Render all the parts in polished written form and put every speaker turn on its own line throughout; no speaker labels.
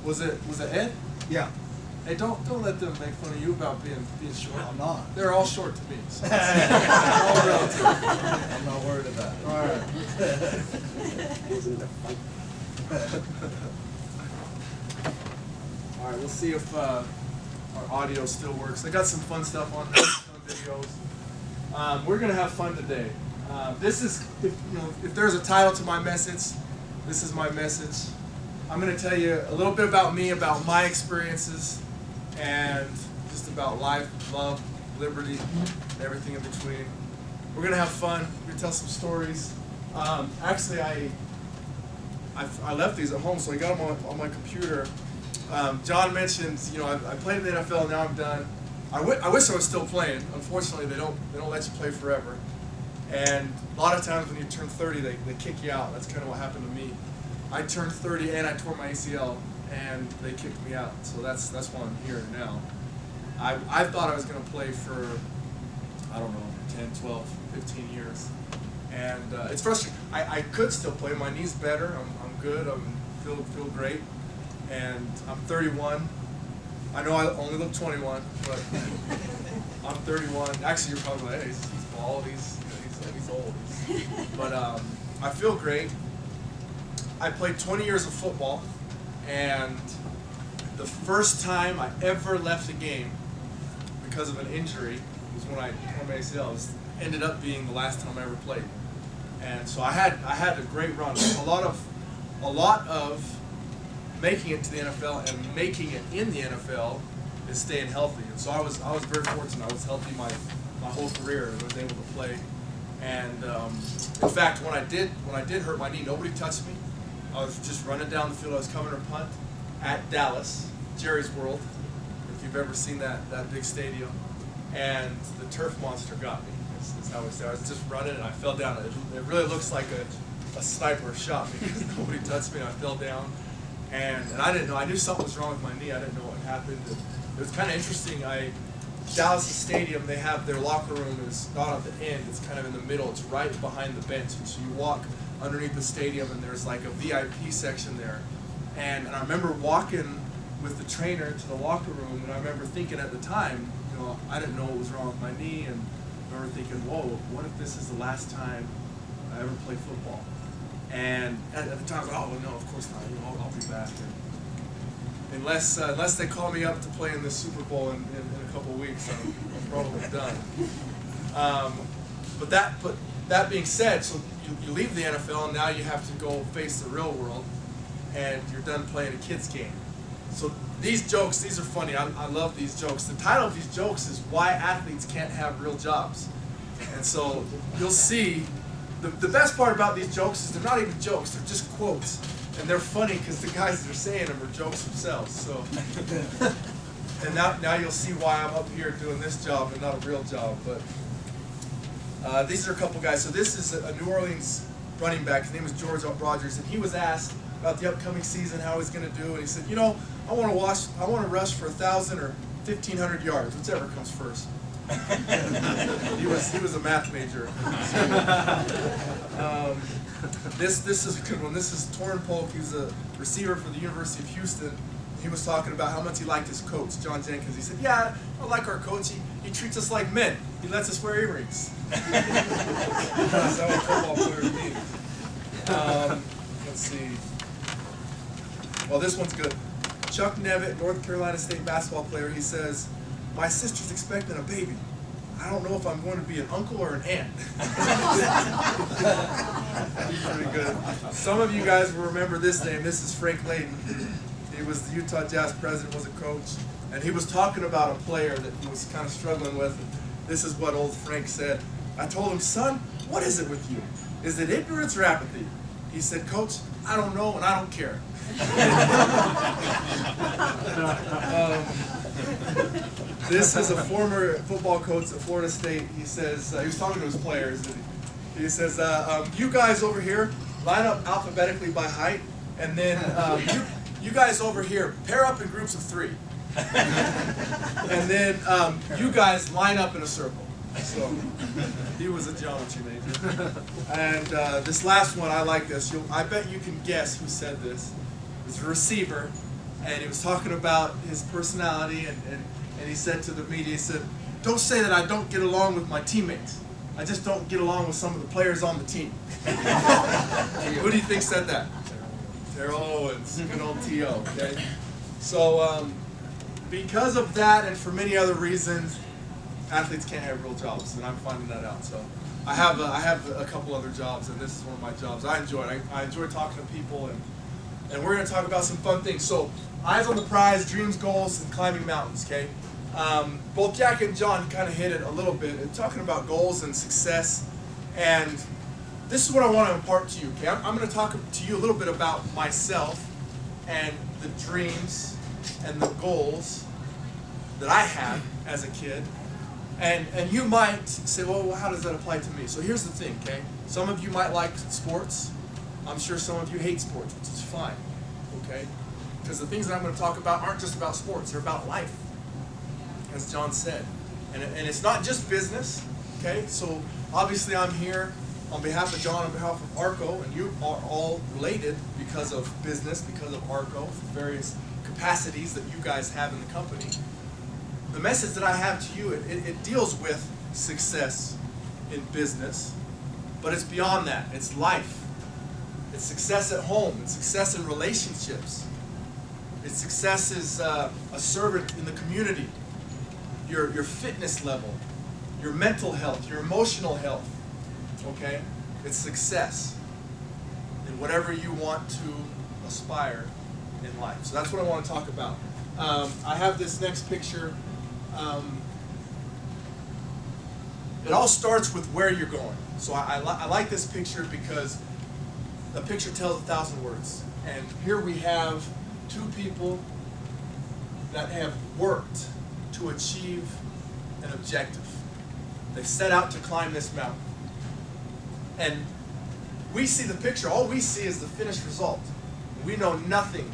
Was it Ed?
Yeah.
Hey, don't let them make fun of you about being short.
I'm not.
They're all short to me. So it's all relative.
I'm not worried about it.
All right. All right, we'll see if our audio still works. I got some fun stuff on videos. We're gonna have fun today. This is, if there's a title to my message, this is my message. I'm gonna tell you a little bit about me, about my experiences, and just about life, love, liberty, and everything in between. We're gonna have fun. We're gonna tell some stories. Actually, I left these at home, so I got them on my computer. John mentioned, I played in the NFL, and now I'm done. I wish I was still playing. Unfortunately, they don't let you play forever. And a lot of times when you turn 30, they kick you out. That's kind of what happened to me. I turned 30 and I tore my ACL, and they kicked me out. So that's why I'm here now. I thought I was going to play for, I don't know, 10, 12, 15 years. And it's frustrating. I could still play. My knee's better. I'm good. I feel great. And I'm 31. I know I only look 21, but I'm 31. Actually, you're probably like, hey, he's bald. He's old. But I feel great. I played 20 years of football, and the first time I ever left a game because of an injury was when I tore my ACL. It ended up being the last time I ever played, and so I had a great run. A lot of making it to the NFL and making it in the NFL is staying healthy. And so I was very fortunate. I was healthy my whole career and was able to play. And in fact, when I did hurt my knee, nobody touched me. I was just running down the field. I was covering a punt at Dallas, Jerry's World, if you've ever seen that big stadium. And the turf monster got me. That's how it started. I was just running and I fell down. It really looks like a sniper shot me because nobody touched me and I fell down. And I didn't know. I knew something was wrong with my knee. I didn't know what happened. It was kind of interesting. Dallas Stadium, they have their locker room is not at the end. It's kind of in the middle. It's right behind the bench. And so you walk underneath the stadium, and there's like a VIP section there. And I remember walking with the trainer to the locker room, and I remember thinking at the time, I didn't know what was wrong with my knee, and I remember thinking, whoa, what if this is the last time I ever play football? And at the time, I was like, oh, no, of course not. I'll be back. And unless they call me up to play in the Super Bowl in a couple of weeks, I'm probably done. But that being said, so you leave the NFL and now you have to go face the real world, and you're done playing a kid's game. So these jokes, these are funny. I love these jokes. The title of these jokes is Why Athletes Can't Have Real Jobs. And so you'll see, the best part about these jokes is they're not even jokes, they're just quotes. And they're funny because the guys that are saying them are jokes themselves. So, and now you'll see why I'm up here doing this job and not a real job. But these are a couple guys. So this is a New Orleans running back. His name is George Rogers, and he was asked about the upcoming season, how he's going to do, and he said, I want to rush for 1,000 or 1,500 yards, whichever comes first. he was a math major. This is a good one. This is Torrin Polk. He's a receiver for the University of Houston. He was talking about how much he liked his coach, John Jenkins. He said, yeah, I like our coach. He treats us like men. He lets us wear earrings. That's how a football player means. Let's see. Well, this one's good. Chuck Nevitt, North Carolina State basketball player, he says, my sister's expecting a baby. I don't know if I'm going to be an uncle or an aunt. Pretty good. Some of you guys will remember this name. This is Frank Layden. He was the Utah Jazz president, was a coach, and he was talking about a player that he was kind of struggling with. This is what old Frank said. I told him, son, what is it with you? Is it ignorance or apathy? He said, Coach, I don't know and I don't care. This is a former football coach at Florida State. He says, he was talking to his players, and he says, you guys over here line up alphabetically by height, and then you guys over here pair up in groups of 3. And then you guys line up in a circle. So he was a geometry major. And this last one, I like this. I bet you can guess who said this. It's a receiver. and he was talking about his personality, and he said to the media, he said, "Don't say that I don't get along with my teammates. I just don't get along with some of the players on the team." Who do you think said that? Terrell Owens, good old T.O. Okay? So because of that and for many other reasons, athletes can't have real jobs, and I'm finding that out. So I have a couple other jobs, and this is one of my jobs. I enjoy it. I enjoy talking to people, and we're going to talk about some fun things. So eyes on the prize, dreams, goals, and climbing mountains. Okay. Both Jack and John kind of hit it a little bit, and talking about goals and success, and this is what I want to impart to you. Okay, I'm going to talk to you a little bit about myself and the dreams and the goals that I had as a kid, and you might say, well, how does that apply to me? So here's the thing, okay? Some of you might like sports. I'm sure some of you hate sports, which is fine, okay? Because the things that I'm going to talk about aren't just about sports; they're about life, as John said. And it's not just business, okay? So obviously I'm here on behalf of John, on behalf of Arco, and you are all related because of business, because of Arco, various capacities that you guys have in the company. The message that I have to you, it deals with success in business, but it's beyond that. It's life. It's success at home. It's success in relationships. It's success as a servant in the community. Your fitness level, your mental health, your emotional health. Okay? It's success in whatever you want to aspire in life. So that's what I want to talk about. I have this next picture. It all starts with where you're going. So I like this picture because the picture tells 1,000 words. And here we have two people that have worked to achieve an objective. They set out to climb this mountain. And we see the picture, all we see is the finished result. We know nothing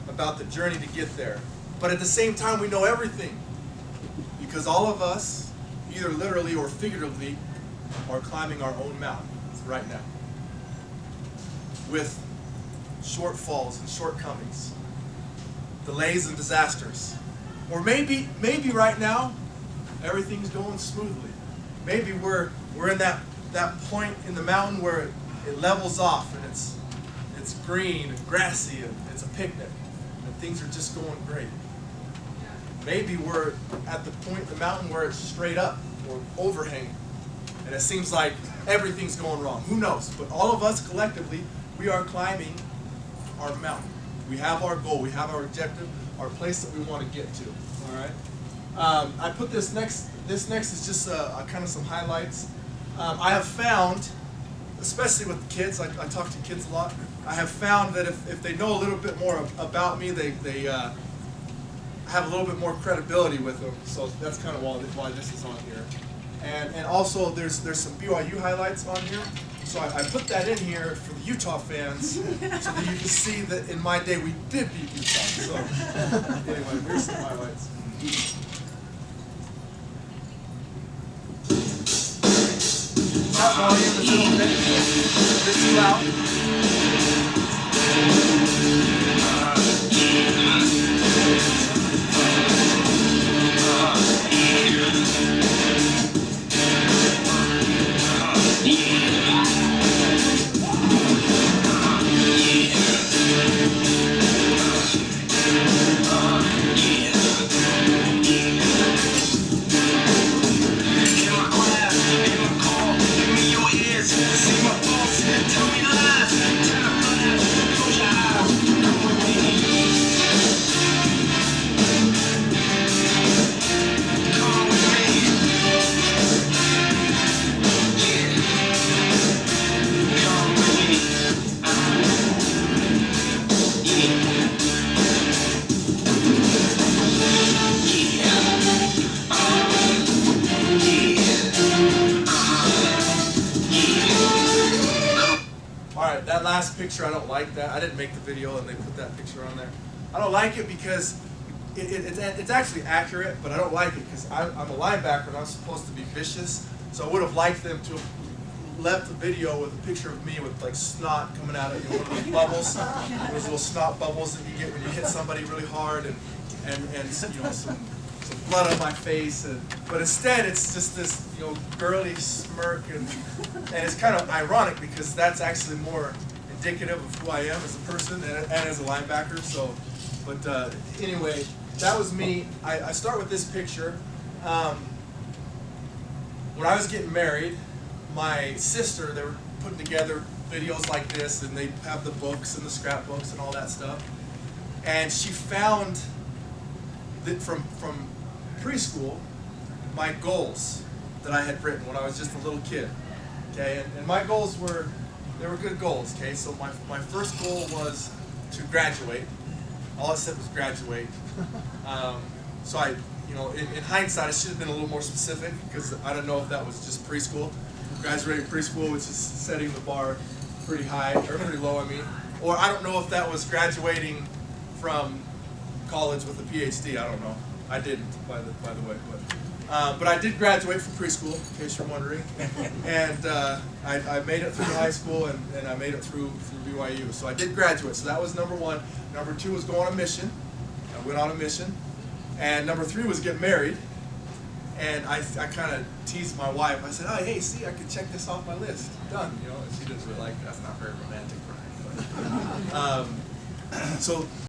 about the journey to get there. But at the same time, we know everything. Because all of us, either literally or figuratively, are climbing our own mountain right now. With shortfalls and shortcomings, delays and disasters. Or maybe right now, everything's going smoothly. Maybe we're in that point in the mountain where it levels off and it's green and grassy and it's a picnic and things are just going great. Maybe we're at the point in the mountain where it's straight up or overhanging and it seems like everything's going wrong. Who knows? But all of us collectively, we are climbing our mountain. We have our goal, we have our objective, our place that we want to get to. All right. I put this next. This next is just kind of some highlights. I have found, especially with the kids, I talk to kids a lot. I have found that if they know a little bit more about me, they have a little bit more credibility with them. So that's kind of why this is on here. And also there's some BYU highlights on here. So I put that in here for the Utah fans so that you can see that in my day we did beat Utah. So anyway, here's some highlights. That volume is a little bit too loud. That last picture, I don't like that. I didn't make the video and they put that picture on there. I don't like it because it's actually accurate, but I don't like it because I'm a linebacker and I'm supposed to be vicious. So I would have liked them to have left the video with a picture of me with like snot coming out of, you know, one of those bubbles, those little snot bubbles that you get when you hit somebody really hard, and you know, some blood on my face, but instead it's just this, you know, girly smirk, and it's kind of ironic because that's actually more indicative of who I am as a person and as a linebacker. So, but anyway, that was me. I start with this picture. When I was getting married, my sister, they were putting together videos like this, and they have the books and the scrapbooks and all that stuff. And she found that from preschool, my goals that I had written when I was just a little kid. Okay, and my goals were, they were good goals. Okay, so my first goal was to graduate. All it said was graduate. So I, you know, in hindsight, I should have been a little more specific because I don't know if that was just preschool. Graduating preschool, which is setting the bar pretty high, or pretty low, I mean. Or I don't know if that was graduating from college with a PhD. I don't know. I didn't, by the way. But I did graduate from preschool, in case you're wondering. And I made it through high school, and I made it through BYU. So I did graduate. So that was number one. Number two was go on a mission. I went on a mission. And number three was get married. And I kind of teased my wife. I said, "Oh, hey, see, I could check this off my list. Done." You know, and she didn't really like that. That's not very romantic, right? So